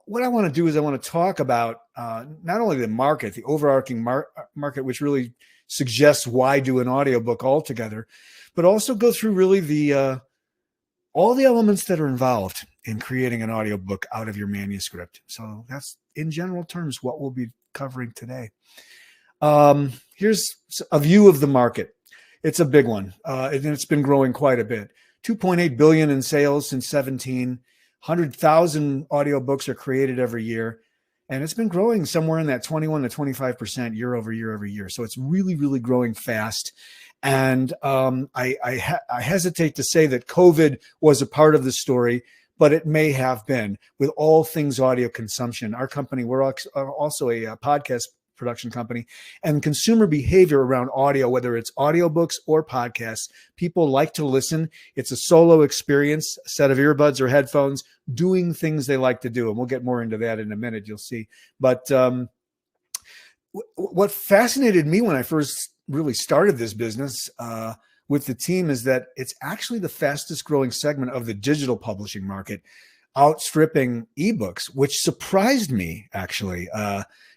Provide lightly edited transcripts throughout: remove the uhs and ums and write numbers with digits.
what I want to do is I want to talk about not only the market, the overarching market, which really suggests why do an audiobook altogether, but also go through really the all the elements that are involved in creating an audiobook out of your manuscript. So that's, in general terms, what we'll be covering today. Here's a view of the market. It's a big one, and it's been growing quite a bit. 2.8 billion in sales since 17. 100,000 audiobooks are created every year, and it's been growing somewhere in that 21 to 25% year over year every year. So it's really, really growing fast. And I hesitate to say that COVID was a part of the story, but it may have been with all things audio consumption. Our company, we're also a podcast production company, and consumer behavior around audio, whether it's audiobooks or podcasts, people like to listen. It's a solo experience, a set of earbuds or headphones, doing things they like to do. And we'll get more into that in a minute, you'll see. But what fascinated me when I first really started this business with the team is that it's actually the fastest growing segment of the digital publishing market, outstripping ebooks, which surprised me actually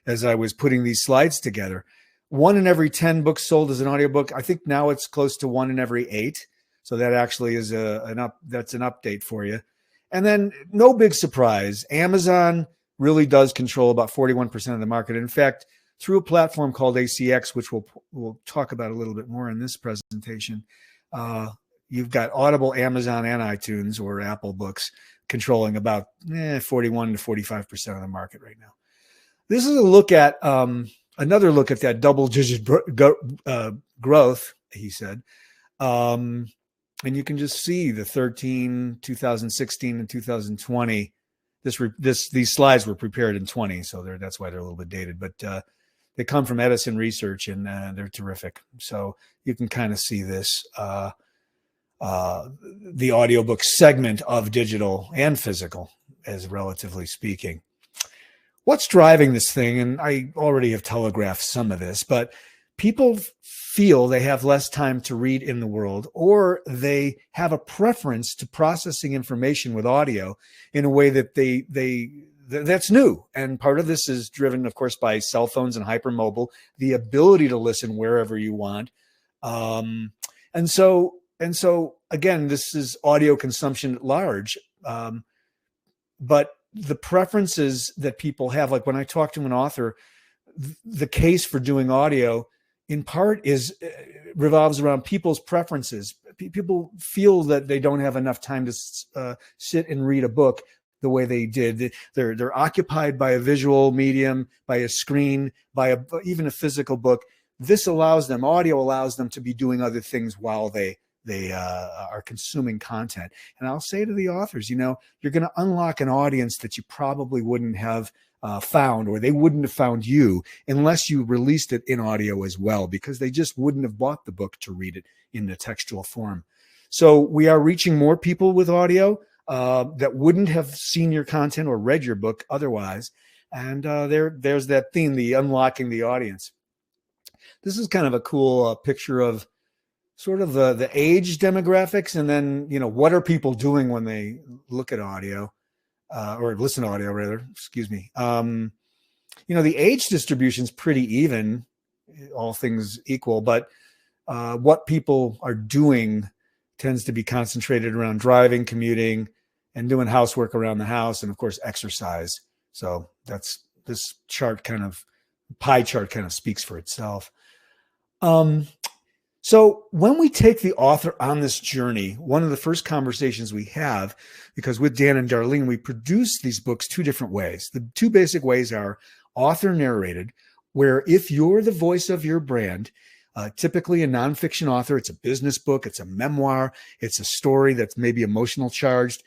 as I was putting these slides together. 1 in every 10 books sold as an audiobook. I think now it's close to 1 in every 8. So that actually is that's an update for you. And then no big surprise, Amazon really does control about 41% of the market. In fact, through a platform called ACX, which we'll talk about a little bit more in this presentation, you've got Audible, Amazon, and iTunes or Apple Books controlling about 41 to 45% of the market right now. This is a look at another look at that double-digit growth, he said. And you can just see the 2016, and 2020. These slides were prepared in 20, so that's why they're a little bit dated. But they come from Edison Research, and they're terrific. So you can kind of see this, the audiobook segment of digital and physical, as relatively speaking. What's driving this thing? And I already have telegraphed some of this, but people feel they have less time to read in the world, or they have a preference to processing information with audio in a way that that's new. And part of this is driven, of course, by cell phones and hypermobile, the ability to listen wherever you want. And so again, this is audio consumption at large. But the preferences that people have, like when I talk to an author, the case for doing audio in part revolves around people's preferences. People feel that they don't have enough time to sit and read a book the way they did. They're occupied by a visual medium, by a screen, by even a physical book. This audio allows them to be doing other things while they are consuming content. And I'll say to the authors, you're going to unlock an audience that you probably wouldn't have found, or they wouldn't have found you unless you released it in audio as well, because they just wouldn't have bought the book to read it in the textual form. So we are reaching more people with audio that wouldn't have seen your content or read your book otherwise. And there's that theme, the unlocking the audience. This is kind of a cool picture of sort of the age demographics, and then, what are people doing when they look at audio or listen to audio rather, excuse me. The age distribution is pretty even, all things equal, but what people are doing tends to be concentrated around driving, commuting, and doing housework around the house, and of course, exercise. So that's this pie chart kind of speaks for itself. So when we take the author on this journey, one of the first conversations we have, because with Dan and Darlene, we produce these books 2 different ways. The 2 basic ways are author narrated, where if you're the voice of your brand, typically a nonfiction author, it's a business book, it's a memoir, it's a story that's maybe emotional charged.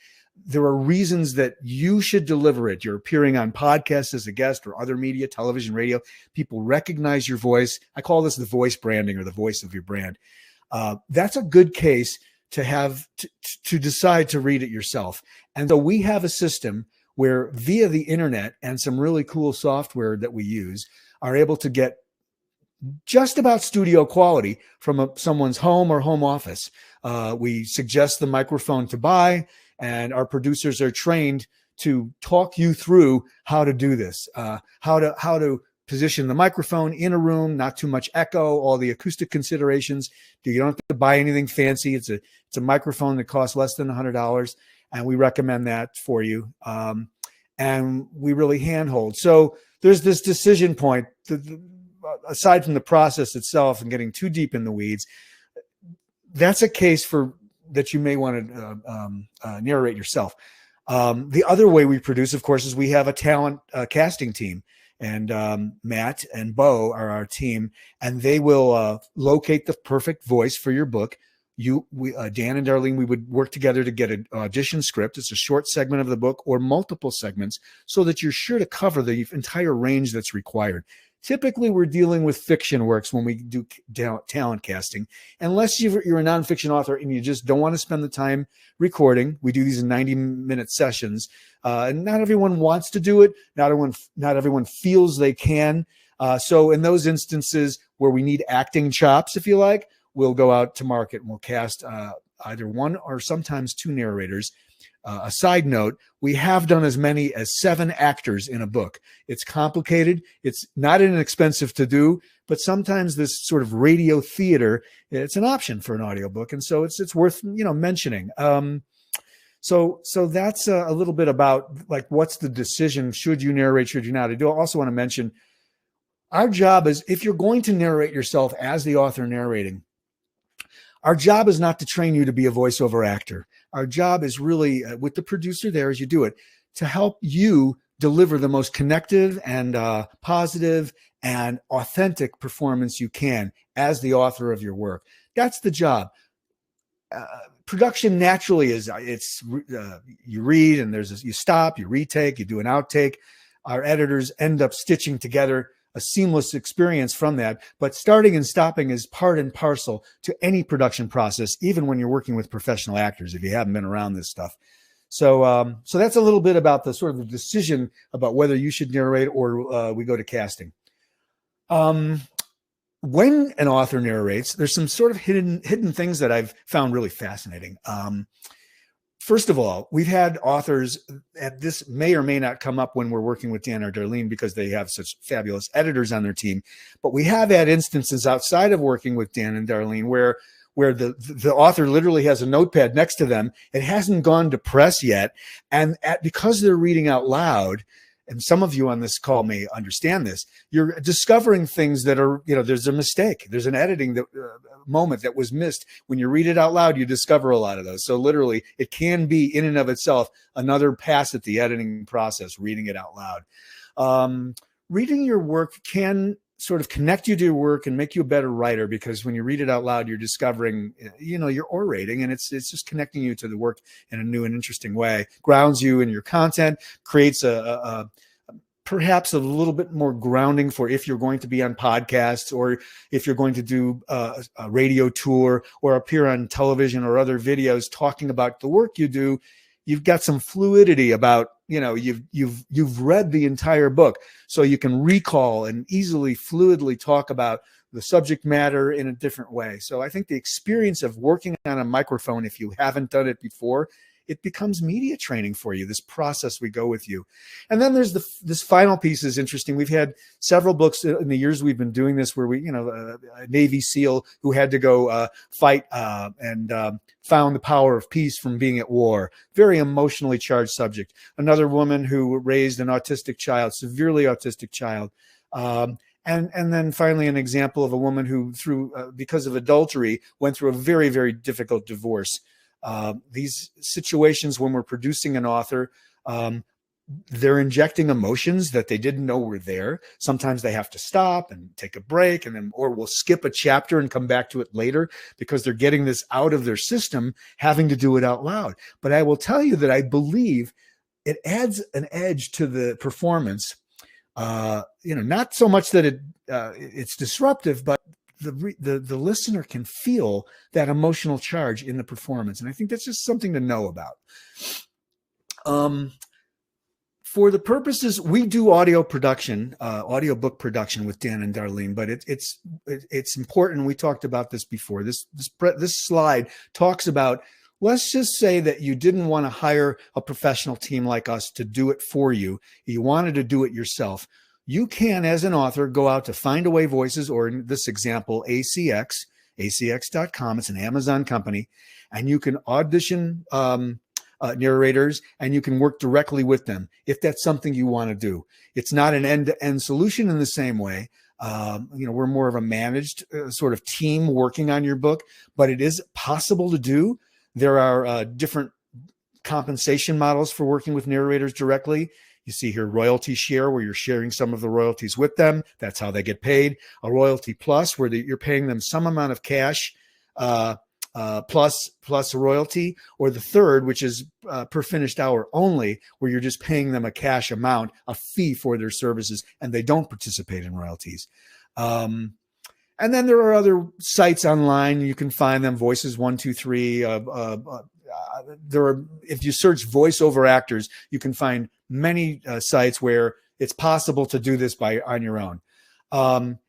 There are reasons that you should deliver it. You're appearing on podcasts as a guest or other media, television, radio. People recognize your voice. I call this the voice branding, or the voice of your brand. That's a good case to have to decide to read it yourself. And so we have a system where via the internet and some really cool software that we use are able to get just about studio quality from someone's home or home office. We suggest the microphone to buy, and our producers are trained to talk you through how to do this, how to position the microphone in a room, not too much echo, all the acoustic considerations. You don't have to buy anything fancy. It's a microphone that costs less than $100, and we recommend that for you. And we really handhold. So there's this decision point. Aside from the process itself and getting too deep in the weeds, that's a case for that you may want to narrate yourself. The other way we produce, of course, is we have a talent casting team, and Matt and Bo are our team, and they will locate the perfect voice for your book. Dan and Darlene, we would work together to get an audition script. It's a short segment of the book or multiple segments so that you're sure to cover the entire range that's required. Typically, we're dealing with fiction works when we do talent casting. Unless you're a nonfiction author and you just don't want to spend the time recording, we do these in 90-minute sessions. And not everyone wants to do it. Not everyone feels they can. So in those instances where we need acting chops, if you like, we'll go out to market and we'll cast either one or sometimes two narrators. A side note, we have done as many as 7 actors in a book. It's complicated. It's not inexpensive to do, but sometimes this sort of radio theater, it's an option for an audiobook. And so it's worth, mentioning. So that's a little bit about like, what's the decision? Should you narrate? Should you not? I do also want to mention our job is, if you're going to narrate yourself as the author narrating, our job is not to train you to be a voiceover actor. Our job is really, with the producer there as you do it, to help you deliver the most connective and positive and authentic performance you can as the author of your work. That's the job. Production naturally is, you read and you stop, you retake, you do an outtake. Our editors end up stitching together a seamless experience from that. But starting and stopping is part and parcel to any production process, even when you're working with professional actors, if you haven't been around this stuff. So that's a little bit about the sort of the decision about whether you should narrate or we go to casting. When an author narrates, there's some sort of hidden things that I've found really fascinating. First of all, we've had authors, and this may or may not come up when we're working with Dan or Darlene because they have such fabulous editors on their team, but we have had instances outside of working with Dan and Darlene where the author literally has a notepad next to them. It hasn't gone to press yet. And because they're reading out loud, and some of you on this call may understand this, you're discovering things that are, there's a mistake. There's an editing moment that was missed. When you read it out loud, you discover a lot of those. So literally, it can be in and of itself another pass at the editing process, reading it out loud. Reading your work can sort of connect you to your work and make you a better writer, because when you read it out loud, you're discovering, you're orating, and it's just connecting you to the work in a new and interesting way, grounds you in your content, creates perhaps a little bit more grounding for if you're going to be on podcasts or if you're going to do a radio tour or appear on television or other videos talking about the work you do. You've got some fluidity about, you've read the entire book, so you can recall and easily, fluidly talk about the subject matter in a different way. So I think the experience of working on a microphone, if you haven't done it before, it becomes media training for you, this process we go with you. And then there's this final piece is interesting. We've had several books in the years we've been doing this where we, a Navy SEAL who had to go fight and found the power of peace from being at war. Very emotionally charged subject. Another woman who raised an autistic child, severely autistic child. And then finally, an example of a woman who, because of adultery, went through a very, very difficult divorce. These situations when we're producing an author, they're injecting emotions that they didn't know were there. Sometimes they have to stop and take a break, or we'll skip a chapter and come back to it later because they're getting this out of their system, having to do it out loud. But I will tell you that I believe it adds an edge to the performance. Not so much that it's disruptive, but the listener can feel that emotional charge in the performance. And I think that's just something to know about. For the purposes, we do audio production, audiobook production with Dan and Darlene, but it's important. We talked about this before. This slide talks about let's just say that you didn't want to hire a professional team like us to do it for you. You wanted to do it yourself. You can, as an author, go out to Find Away Voices, or in this example, acx.com. It's an Amazon company, and you can audition narrators, and you can work directly with them if that's something you want to do. It's not an end-to-end solution in the same way. We're more of a managed sort of team working on your book, but it is possible to do. There are different compensation models for working with narrators directly. You see here royalty share, where you're sharing some of the royalties with them. That's how they get paid. A royalty plus, where you're paying them some amount of cash plus a royalty, or the third, which is per finished hour only, where you're just paying them a cash amount, a fee for their services, and they don't participate in royalties. And then there are other sites online. You can find them, Voices 123. If you search voiceover actors, you can find many sites where it's possible to do this on your own.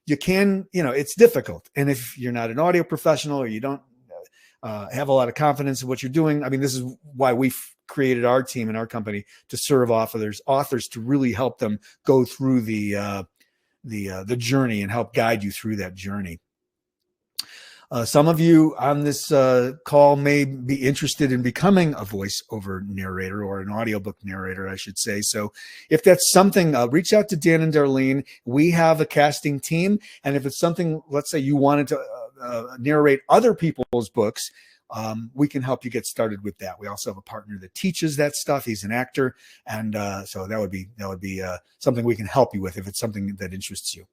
You can, it's difficult. And if you're not an audio professional, or you don't have a lot of confidence in what you're doing, I mean, this is why we've created our team and our company, to serve authors to really help them go through the journey and help guide you through that journey. Some of you on this call may be interested in becoming a voiceover narrator, or an audiobook narrator, I should say. So if that's something, reach out to Dan and Darlene. We have a casting team. And if it's something, let's say you wanted to narrate other people's books, we can help you get started with that. We also have a partner that teaches that stuff. He's an actor. And so that would be something we can help you with if it's something that interests you.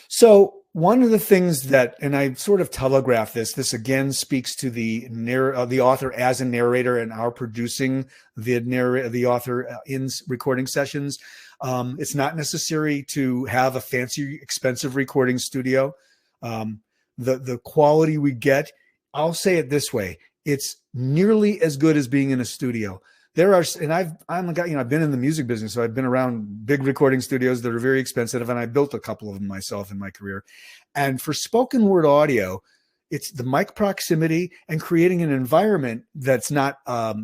So one of the things that, and I sort of telegraph this again speaks to the author as a narrator, and our producing the author in recording sessions. It's not necessary to have a fancy, expensive recording studio. The quality we get, I'll say it this way, it's nearly as good as being in a studio. There are, and I'm a guy, I've been in the music business, so I've been around big recording studios that are very expensive, and I built a couple of them myself in my career. And for spoken word audio, it's the mic proximity and creating an environment that's not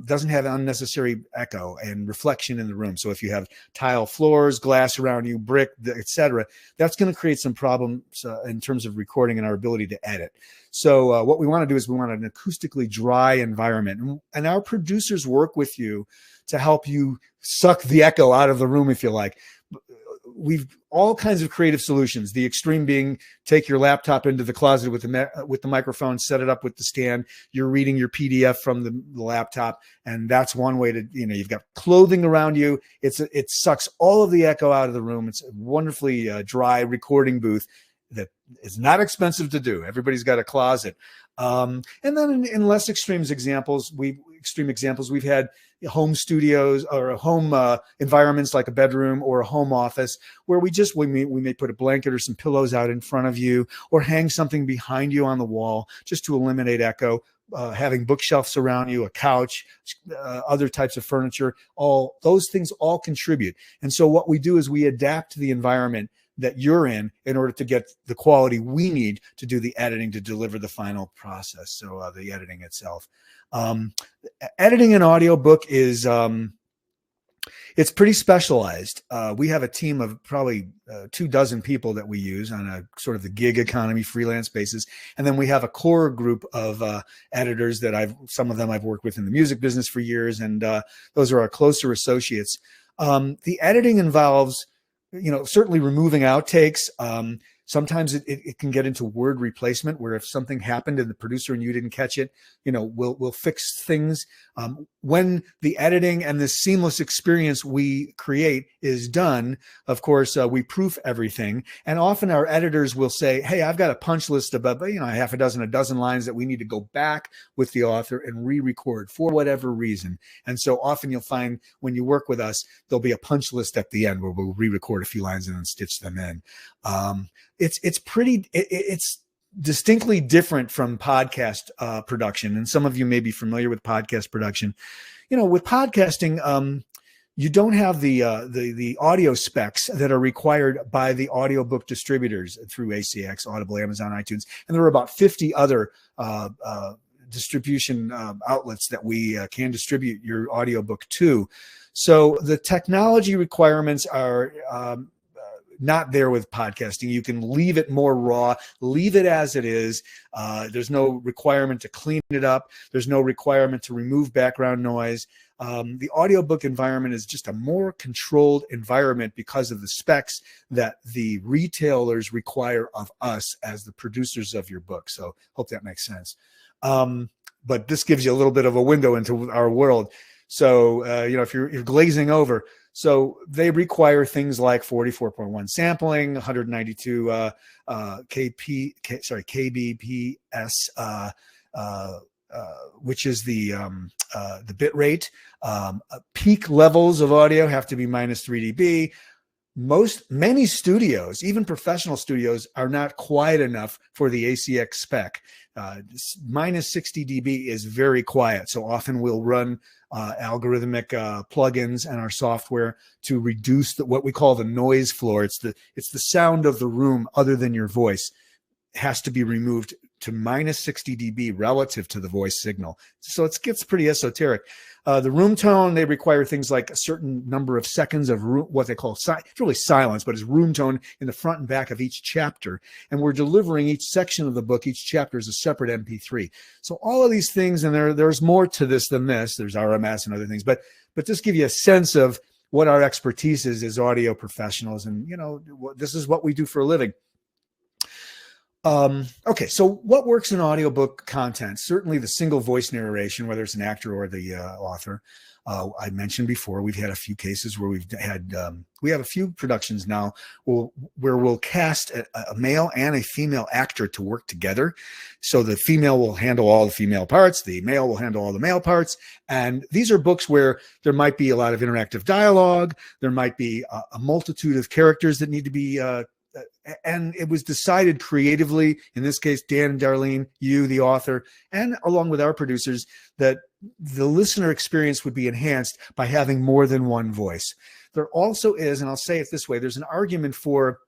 doesn't have unnecessary echo and reflection in the room. So if you have tile floors, glass around you, brick, etc., that's going to create some problems in terms of recording and our ability to edit. So what we want to do is we want an acoustically dry environment, and our producers work with you to help you suck the echo out of the room, if you like. We've all kinds of creative solutions. The extreme being, take your laptop into the closet with the microphone, set it up with the stand. You're reading your PDF from the laptop, and that's one way to, you've got clothing around you. It sucks all of the echo out of the room. It's a wonderfully dry recording booth that is not expensive to do. Everybody's got a closet. And then in less extreme examples, we've had home studios or home environments like a bedroom or a home office, where we may put a blanket or some pillows out in front of you, or hang something behind you on the wall just to eliminate echo. Having bookshelves around you, a couch, other types of furniture, all those things all contribute. And so what we do is we adapt to the environment that you're in order to get the quality we need to do the editing, to deliver the final process. So the editing itself. Editing an audiobook is, it's pretty specialized. We have a team of probably 24 people that we use on a sort of the gig economy freelance basis. And then we have a core group of editors that some of them I've worked with in the music business for years. And those are our closer associates. The editing involves, certainly removing outtakes. Sometimes it can get into word replacement, where if something happened and the producer and you didn't catch it, we'll fix things. When the editing and the seamless experience we create is done, of course, we proof everything. And often our editors will say, hey, I've got a punch list of about, a dozen lines that we need to go back with the author and re-record for whatever reason. And so often you'll find when you work with us, there'll be a punch list at the end where we'll re-record a few lines and then stitch them in. It's distinctly different from podcast production. And some of you may be familiar with podcast production. With podcasting, You don't have the audio specs that are required by the audiobook distributors through ACX, Audible, Amazon, iTunes, and there are about 50 other distribution outlets that we can distribute your audiobook to. So the technology requirements are not there with podcasting. You can leave it more raw, leave it as it is. There's no requirement to clean it up. There's no requirement to remove background noise. The audiobook environment is just a more controlled environment because of the specs that the retailers require of us as the producers of your book. So hope that makes sense. But this gives you a little bit of a window into our world. So, if you're glazing over, so they require things like 44.1 sampling, 192 kbps, which is the bit rate. Peak levels of audio have to be minus 3 dB. Many studios, even professional studios, are not quiet enough for the ACX spec. Minus 60 dB is very quiet. So often we'll run algorithmic plugins and our software to reduce what we call the noise floor. It's the sound of the room other than your voice has to be removed to minus 60 dB relative to the voice signal. So it gets pretty esoteric. The room tone, they require things like a certain number of seconds of what they call, it's really silence, but it's room tone in the front and back of each chapter. And we're delivering each section of the book, each chapter is a separate MP3. So all of these things, and there's more to this than this. There's RMS and other things, but just give you a sense of what our expertise is as audio professionals. And, this is what we do for a living. Okay, so what works in audiobook content? Certainly the single voice narration, whether it's an actor or the author. I mentioned before, we've had a few cases where we have a few productions now where we'll cast a male and a female actor to work together. So the female will handle all the female parts, the male will handle all the male parts. And these are books where there might be a lot of interactive dialogue. There might be a multitude of characters that need to be and it was decided creatively, in this case, Dan and Darlene, you, the author, and along with our producers, that the listener experience would be enhanced by having more than one voice. There also is, and I'll say it this way, there's an argument for,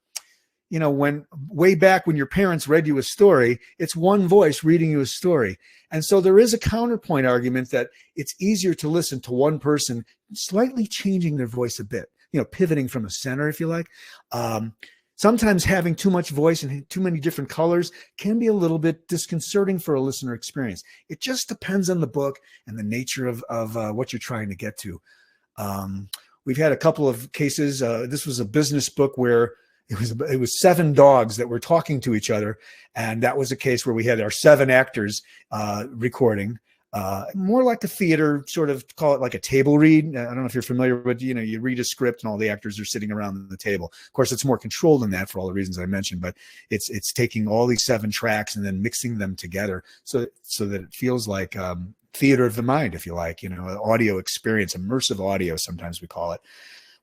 when way back when your parents read you a story, it's one voice reading you a story. And so there is a counterpoint argument that it's easier to listen to one person slightly changing their voice a bit, pivoting from the center, if you like. Sometimes having too much voice and too many different colors can be a little bit disconcerting for a listener experience. It just depends on the book and the nature of what you're trying to get to. We've had a couple of cases. This was a business book where it was 7 dogs that were talking to each other. And that was a case where we had our 7 actors recording. More like a theater, sort of call it like a table read. I don't know if you're familiar with, you read a script and all the actors are sitting around the table. Of course, it's more controlled than that for all the reasons I mentioned, but it's taking all these 7 tracks and then mixing them together so that it feels like theater of the mind, if you like, audio experience, immersive audio, sometimes we call it.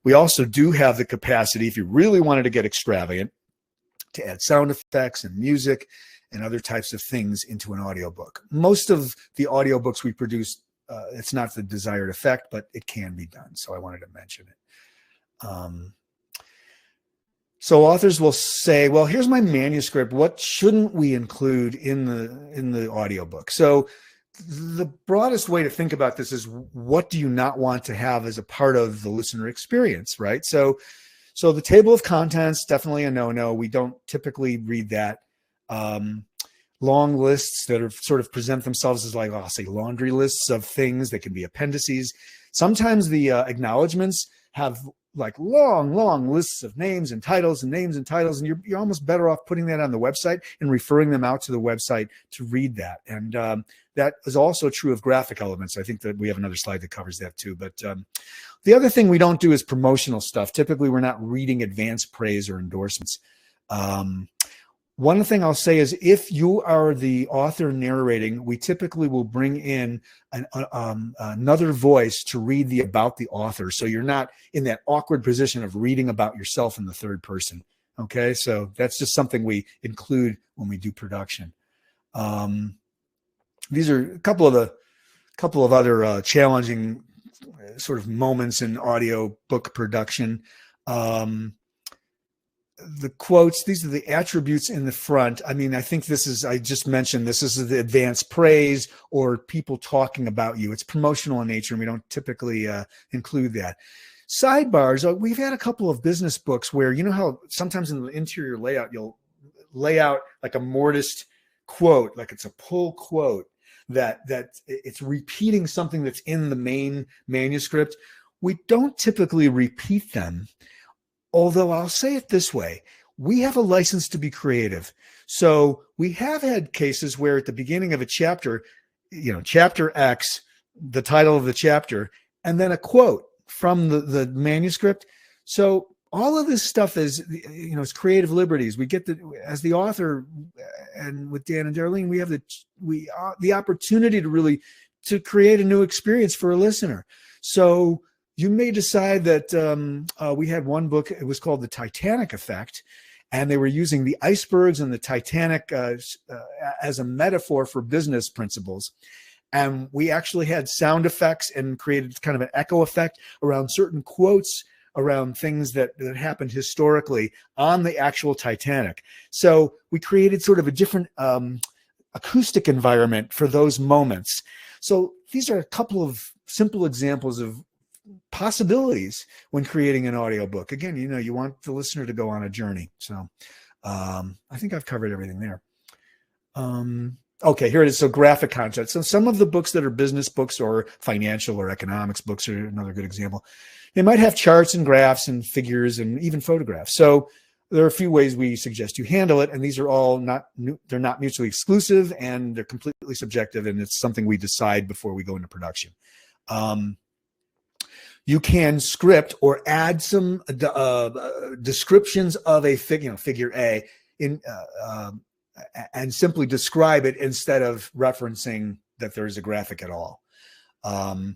We also do have the capacity, if you really wanted to get extravagant, to add sound effects and music and other types of things into an audiobook. Most of the audiobooks we produce, it's not the desired effect, but it can be done. So I wanted to mention it. So authors will say, well, here's my manuscript. What shouldn't we include in the audiobook? So the broadest way to think about this is, what do you not want to have as a part of the listener experience, right? So the table of contents, definitely a no-no. We don't typically read that. Long lists that are sort of present themselves as like, I'll say laundry lists of things that can be appendices. Sometimes the acknowledgments have like long lists of names and titles, and you're almost better off putting that on the website and referring them out to the website to read that. And that is also true of graphic elements. I think that we have another slide that covers that too. But the other thing we don't do is promotional stuff. Typically, we're not reading advanced praise or endorsements. One thing I'll say is, if you are the author narrating, we typically will bring in another voice to read about the author. So you're not in that awkward position of reading about yourself in the third person. Okay, so that's just something we include when we do production. These are a couple of other challenging sort of moments in audiobook production. The quotes, these are the attributes in the front. I mean, I think this is, I just mentioned this is the advanced praise or people talking about you. It's promotional in nature, and we don't typically include that. Sidebars, we've had a couple of business books where, you know how sometimes in the interior layout, you'll lay out like a mortised quote, like it's a pull quote that it's repeating something that's in the main manuscript. We don't typically repeat them. Although I'll say it this way, we have a license to be creative. So we have had cases where at the beginning of a chapter, you know, chapter X, the title of the chapter, and then a quote from the manuscript. So all of this stuff is, you know, it's creative liberties. We get as the author, and with Dan and Darlene, we have the opportunity to create a new experience for a listener. So you may decide that we had one book, it was called The Titanic Effect, and they were using the icebergs and the Titanic as a metaphor for business principles. And we actually had sound effects and created kind of an echo effect around certain quotes, around things that happened historically on the actual Titanic. So we created sort of a different acoustic environment for those moments. So these are a couple of simple examples of possibilities when creating an audiobook. Again, you know, you want the listener to go on a journey. So I think I've covered everything there. Okay, here it is. So graphic content. So some of the books that are business books or financial or economics books are another good example. They might have charts and graphs and figures and even photographs. So there are a few ways we suggest you handle it. And these are all they're not mutually exclusive, and they're completely subjective. And it's something we decide before we go into production. You can script or add some descriptions of a figure A in and simply describe it instead of referencing that there's a graphic at all.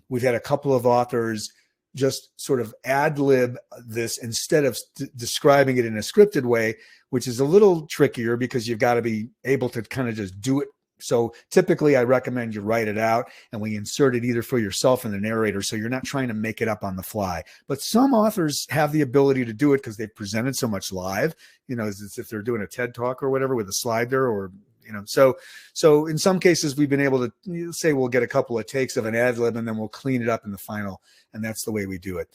We've had a couple of authors just sort of ad lib this instead of describing it in a scripted way, which is a little trickier because you've got to be able to kind of just do it. So typically I recommend you write it out and we insert it either for yourself and the narrator, so you're not trying to make it up on the fly. But some authors have the ability to do it because they've presented so much live, you know, as if they're doing a TED talk or whatever with a slide there, or, you know, so in some cases we've been able to say we'll get a couple of takes of an ad lib and then we'll clean it up in the final, and that's the way we do it.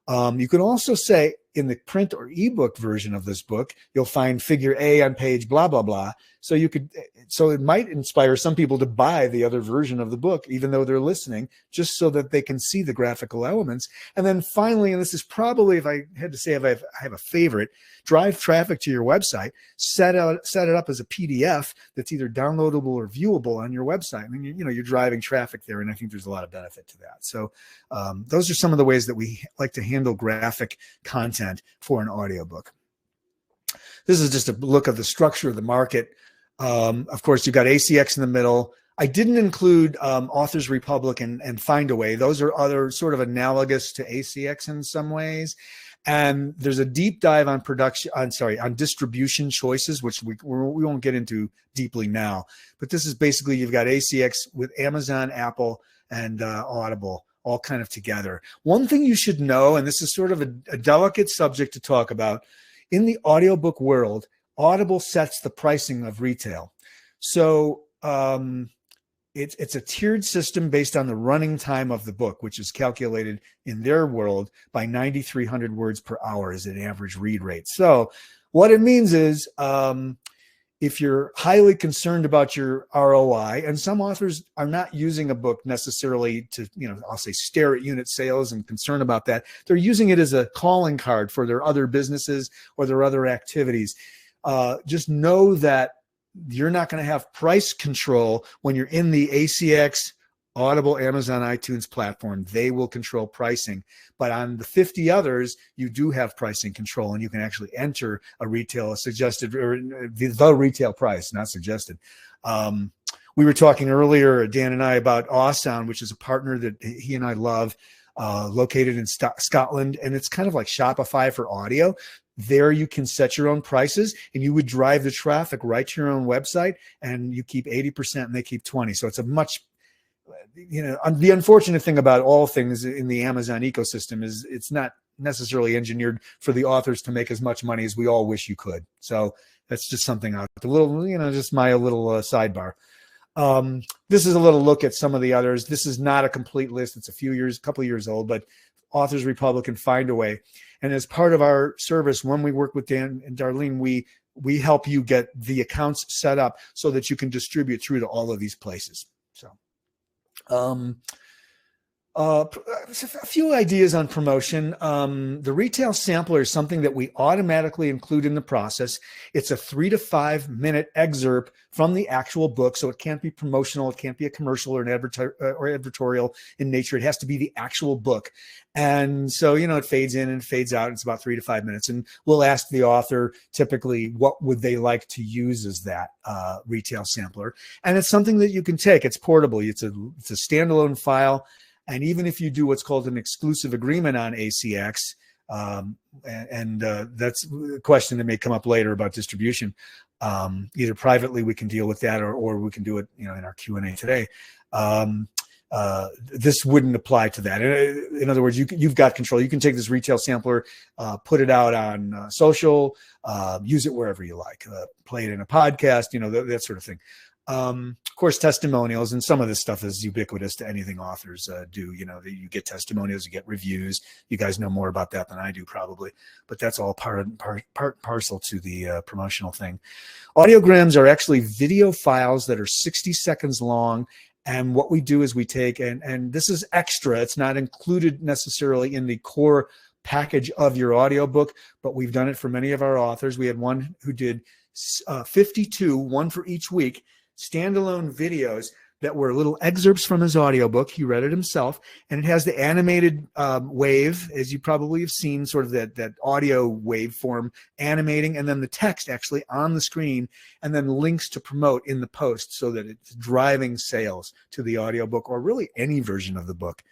You can also say in the print or ebook version of this book, you'll find figure A on page blah, blah, blah. So it might inspire some people to buy the other version of the book, even though they're listening, just so that they can see the graphical elements. And then finally, and this is probably, if I had to say, if I have a favorite, drive traffic to your website, set it up as a PDF that's either downloadable or viewable on your website. I mean, you know, you're driving traffic there, and I think there's a lot of benefit to that. So those are some of the ways that we like to handle graphic content for an audiobook. This is just a look of the structure of the market. Of course, you've got ACX in the middle. I didn't include Authors Republic and Findaway. Those are other sort of analogous to ACX in some ways. And there's a deep dive on on distribution choices, which we won't get into deeply now. But this is basically, you've got ACX with Amazon, Apple, and Audible all kind of together. One thing you should know, and this is sort of a delicate subject to talk about, in the audiobook world, Audible sets the pricing of retail. So it's a tiered system based on the running time of the book, which is calculated in their world by 9,300 words per hour as an average read rate. So what it means is if you're highly concerned about your ROI, and some authors are not using a book necessarily to, you know, I'll say stare at unit sales and concern about that. They're using it as a calling card for their other businesses or their other activities. Just know that you're not going to have price control when you're in the ACX, Audible, Amazon, iTunes platform. They will control pricing. But on the 50 others, you do have pricing control, and you can actually enter a suggested, or the retail price, not suggested. We were talking earlier, Dan and I, about Awesound, which is a partner that he and I love, located in Scotland. And it's kind of like Shopify for audio. There you can set your own prices, and you would drive the traffic right to your own website, and you keep 80% and they keep 20%. So it's a much the unfortunate thing about all things in the Amazon ecosystem is it's not necessarily engineered for the authors to make as much money as we all wish you could. So that's just something out, a little, just my little sidebar. This is a little look at some of the others. This is not a complete list. It's a couple of years old, but Authors Republic and Find a Way. And as part of our service, when we work with Dan and Darlene, we help you get the accounts set up so that you can distribute through to all of these places. So, a few ideas on promotion. The retail sampler is something that we automatically include in the process. It's a 3 to 5 minute excerpt from the actual book. So it can't be promotional. It can't be a commercial or an advertorial in nature. It has to be the actual book. And so, it fades in and fades out. It's about 3 to 5 minutes. And we'll ask the author typically, what would they like to use as that retail sampler? And it's something that you can take. It's portable. It's a standalone file. And even if you do what's called an exclusive agreement on ACX, that's a question that may come up later about distribution. Either privately we can deal with that, or we can do it, in our Q&A today. This wouldn't apply to that. In other words, you've got control. You can take this retail sampler, put it out on social, use it wherever you like, play it in a podcast, that sort of thing. Of course, testimonials, and some of this stuff is ubiquitous to anything authors do. You get testimonials, you get reviews. You guys know more about that than I do probably, but that's all part parcel to the promotional thing. Audiograms are actually video files that are 60 seconds long. And what we do is we take, and this is extra, it's not included necessarily in the core package of your audiobook, but we've done it for many of our authors. We had one who did 52, one for each week, standalone videos that were little excerpts from his audiobook. He read it himself, and it has the animated wave, as you probably have seen, sort of that audio waveform animating, and then the text actually on the screen, and then links to promote in the post so that it's driving sales to the audiobook or really any version of the book.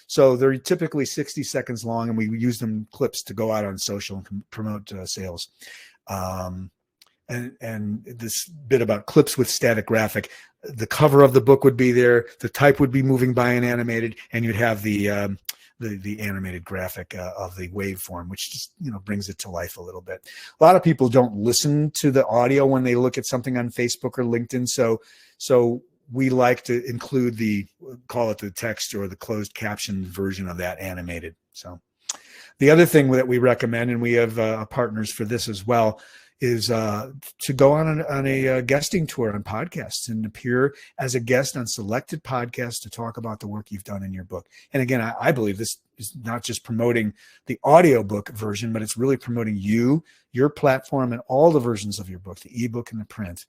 So they're typically 60 seconds long, and we use them clips to go out on social and promote sales. And this bit about clips with static graphic, the cover of the book would be there, the type would be moving by and animated, and you'd have the animated graphic of the waveform, which just brings it to life a little bit. A lot of people don't listen to the audio when they look at something on Facebook or LinkedIn, so we like to include call it the text or the closed caption version of that animated. So the other thing that we recommend, and we have partners for this as well, is to go on a guesting tour on podcasts and appear as a guest on selected podcasts to talk about the work you've done in your book. And again, I believe this is not just promoting the audiobook version, but it's really promoting you, your platform, and all the versions of your book, the ebook and the print.